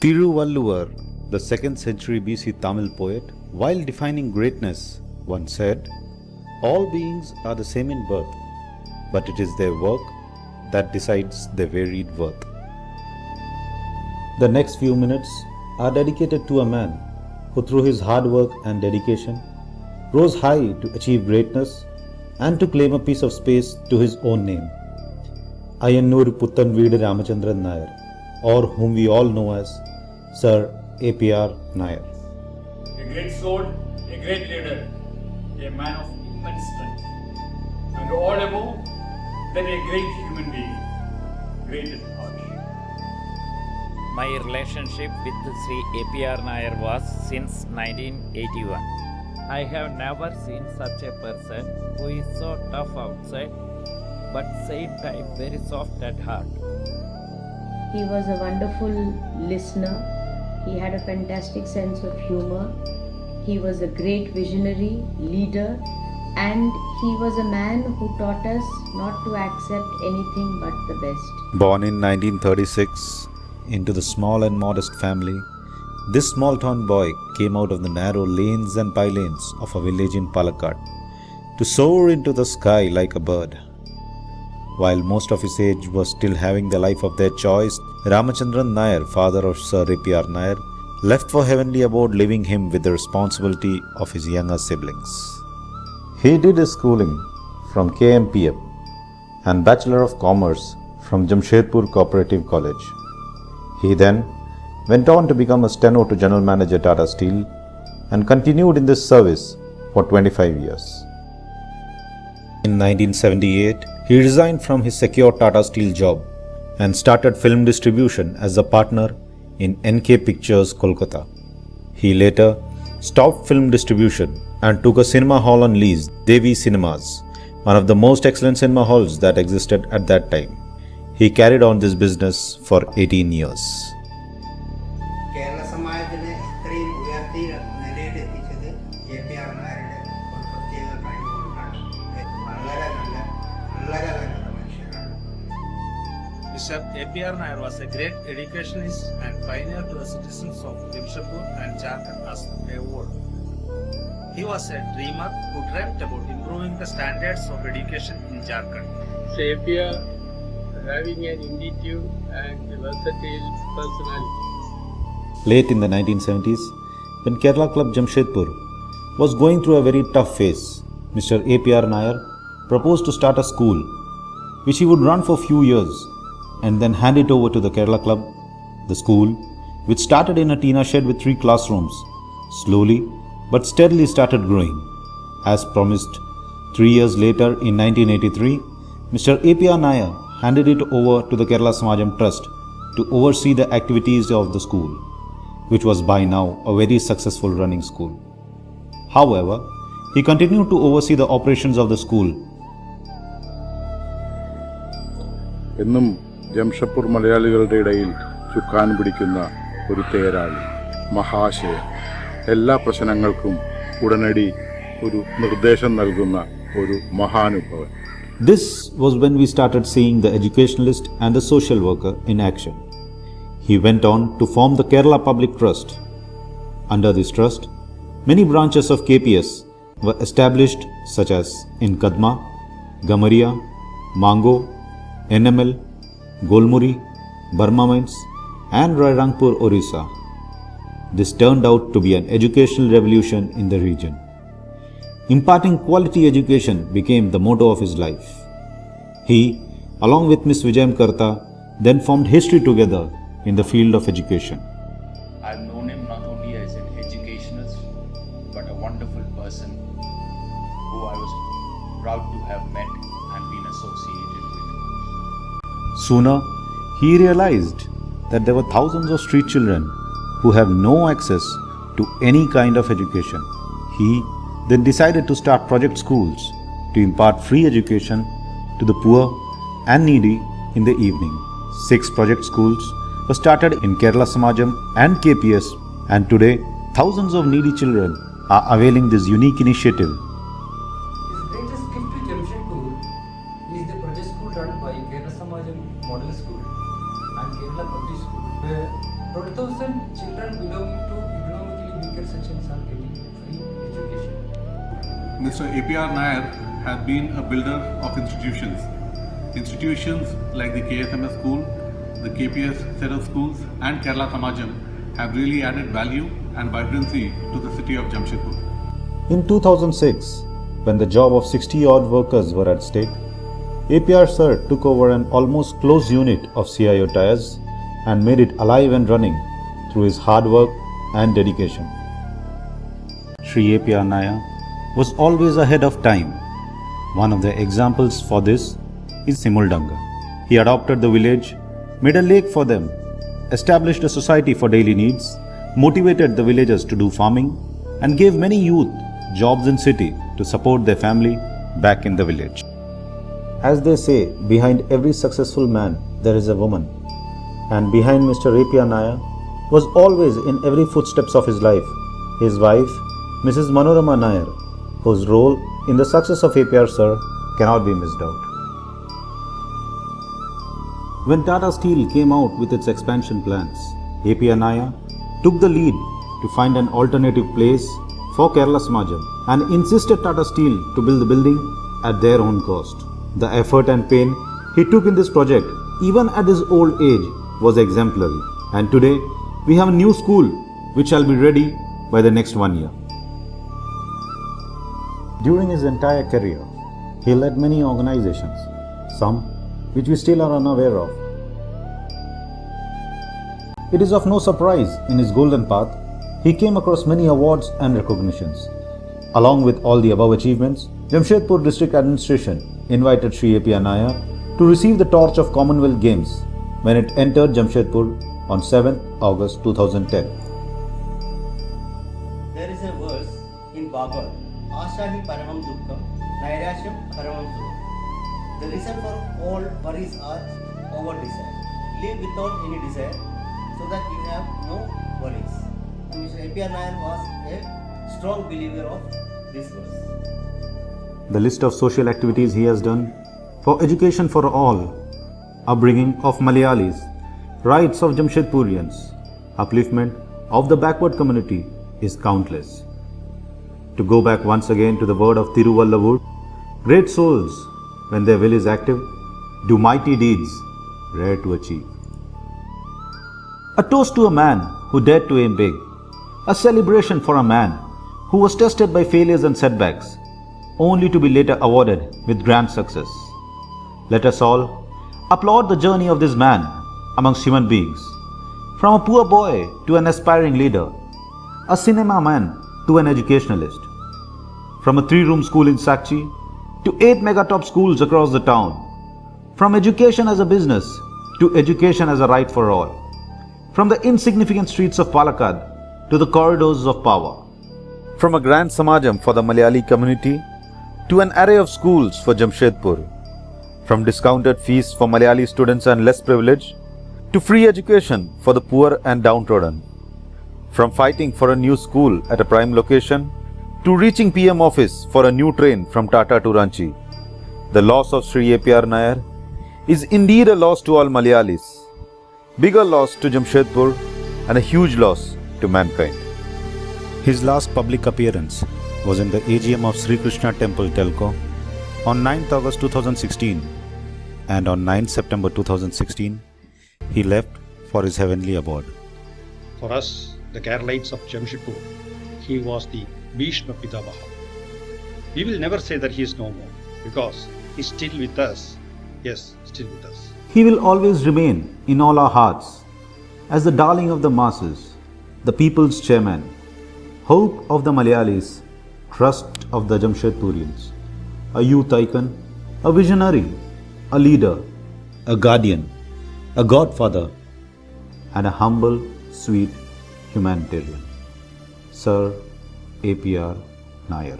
Thiruvalluvar, the 2nd century BC Tamil poet, while defining greatness, once said, "All beings are the same in birth, but it is their work that decides their varied worth." The next few minutes are dedicated to a man who, through his hard work and dedication, rose high to achieve greatness and to claim a piece of space to his own name. Ayannur Puttanveedu Ramachandran Nair, or whom we all know as Sir APR Nair. A great soul, a great leader, a man of immense strength, and all above, then a great human being, great at heart. My relationship with Sri APR Nair was since 1981. I have never seen such a person who is so tough outside but same time very soft at heart. He was a wonderful listener. He had a fantastic sense of humor. He was a great visionary, leader, and he was a man who taught us not to accept anything but the best. Born in 1936 into the small and modest family, this small town boy came out of the narrow lanes and bylanes of a village in Palakkad to soar into the sky like a bird. While most of his age was still having the life of their choice, Ramachandran Nair, father of Sir APR Nair, left for heavenly abode, leaving him with the responsibility of his younger siblings. He did his schooling from KMPM and Bachelor of Commerce from Jamshedpur Cooperative College. He then went on to become a steno to General Manager Tata Steel and continued in this service for 25 years. In 1978, he resigned from his secure Tata Steel job and started film distribution as a partner in NK Pictures, Kolkata. He later stopped film distribution and took a cinema hall on lease, Devi Cinemas, one of the most excellent cinema halls that existed at that time. He carried on this business for 18 years. Kerala സമാജത്തിനെ ഇത്രയും ഉയർത്തി നിലയിലെത്തിച്ചത് APR നായരുടെ ഒരു പ്രത്യേക കഴിവുകൊണ്ടാണ്. വളരെ നല്ല മനുഷ്യരാണ്. Mr. APR Nair was a great educationist and pioneer to the citizens of Jamshedpur and Jharkhand as a whole. He was a dreamer who dreamt about improving the standards of education in Jharkhand. APR having an intuitive and versatile personality. Late in the 1970s, when Kerala Club Jamshedpur was going through a very tough phase, Mr. APR Nair proposed to start a school which he would run for few years and then hand it over to the Kerala Club. The school, which started in a tina shed with 3 classrooms, slowly but steadily started growing. As promised, 3 years later in 1983, Mr. APR Nair handed it over to the Kerala Samajam Trust to oversee the activities of the school, which was by now a very successful running school. However, he continued to oversee the operations of the school. എന്നും ജംഷഡ്പൂർ മലയാളികളുടെ ഇടയിൽ ചുക്കാൻ പിടിക്കുന്ന ഒരു തേരാളി, മഹാശയൻ, എല്ലാ പ്രശ്നങ്ങൾക്കും ഉടനടി ഒരു നിർദ്ദേശം നൽകുന്ന ഒരു മഹാനുഭവൻ. This was when we started seeing the educationalist and the social worker in action. He went on to form the Kerala Public Trust. Under this trust, many branches of KPS were established, such as in Kadma, Gamaria, Mango, NML, Golmuri, Burma Mines, and Rairangpur, Orissa. This turned out to be an educational revolution in the region. Imparting quality education became the motto of his life. He, along with Miss Vijayam Karta, then formed history together in the field of education. I've known him not only as an educationist, but a wonderful person who I was proud to have met and been associated with. Sooner, he realized that there were thousands of street children who have no access to any kind of education. He then decided to start project schools to impart free education to the poor and needy in the evening. 6 project schools were started in Kerala Samajam and KPS, and today thousands of needy children are availing this unique initiative. His greatest gift to Jamshedpur is the project school run by Kerala Samajam Model School and Kerala Public School, where 12,000 children belonging to economically weaker sections are getting free education. Mr. APR Nair has been a builder of institutions. Institutions like the KSMS school, the KPS set of schools and Kerala Samajam have really added value and vibrancy to the city of Jamshedpur. In 2006, when the job of 60-odd workers were at stake, APR Sir took over an almost closed unit of CIO tires and made it alive and running through his hard work and dedication. Sri APR Nair was always ahead of time. One of the examples for this is Simuldanga. He adopted the village, made a lake for them, established a society for daily needs, motivated the villagers to do farming, and gave many youth jobs in city to support their family back in the village. As they say, behind every successful man there is a woman, and behind Mr. APR Nair was always in every footsteps of his life his wife, Mrs. Manorama Nair, whose role in the success of APR Sir cannot be missed out. When Tata Steel came out with its expansion plans, APR Nair took the lead to find an alternative place for Kerala Samajam and insisted Tata Steel to build the building at their own cost. The effort and pain he took in this project, even at his old age, was exemplary. And today, we have a new school which shall be ready by the next 1 year. During his entire career, he led many organizations, some which we still are unaware of. It is of no surprise in his golden path, he came across many awards and recognitions. Along with all the above achievements, Jamshedpur District Administration invited Sri APR Nair to receive the torch of Commonwealth Games when it entered Jamshedpur on 7th August 2010. There is a verse in Bhagavad, Ashahi Paramam Dukkham, Nairasham Paramam Sukham. The reason for all worries are over desire. Live without any desire so that you have no worries. Mr. APR Nair was a strong believer of this verse. The list of social activities he has done for education for all, upbringing of Malayalis, rights of Jamshedpurians, upliftment of the backward community is countless. To go back once again to the word of Tiruvallur, great souls, when their will is active, do mighty deeds rare to achieve. A toast to a man who dared to aim big, a celebration for a man who was tested by failures and setbacks, only to be later awarded with grand success. Let us all applaud the journey of this man amongst human beings, from a poor boy to an aspiring leader, a cinema man to an educationalist, from a 3-room school in Sakchi to 8 megatop schools across the town, from education as a business to education as a right for all, from the insignificant streets of Palakkad to the corridors of power, from a grand Samajam for the Malayali community to an array of schools for Jamshedpur, from discounted fees for Malayali students and less privileged to free education for the poor and downtrodden, from fighting for a new school at a prime location to reaching PM office for a new train from Tata to Ranchi. The loss of Sri APR Nair is indeed a loss to all Malayalis, bigger loss to Jamshedpur and a huge loss to mankind. His last public appearance was in the AGM of Sri Krishna Temple, Telko, on 9th August 2016, and on 9th September 2016, he left for his heavenly abode. For us, the Keralites of Jamshedpur, he was the Bhishma Pitavaha. We will never say that he is no more, because he is still with us. Yes, still with us. He will always remain in all our hearts as the darling of the masses, the people's chairman, hope of the Malayalis, trust of the Jamshedpurians, a youth icon, a visionary, a leader, a guardian, a godfather, and a humble, sweet humanitarian. Sir APR Nair.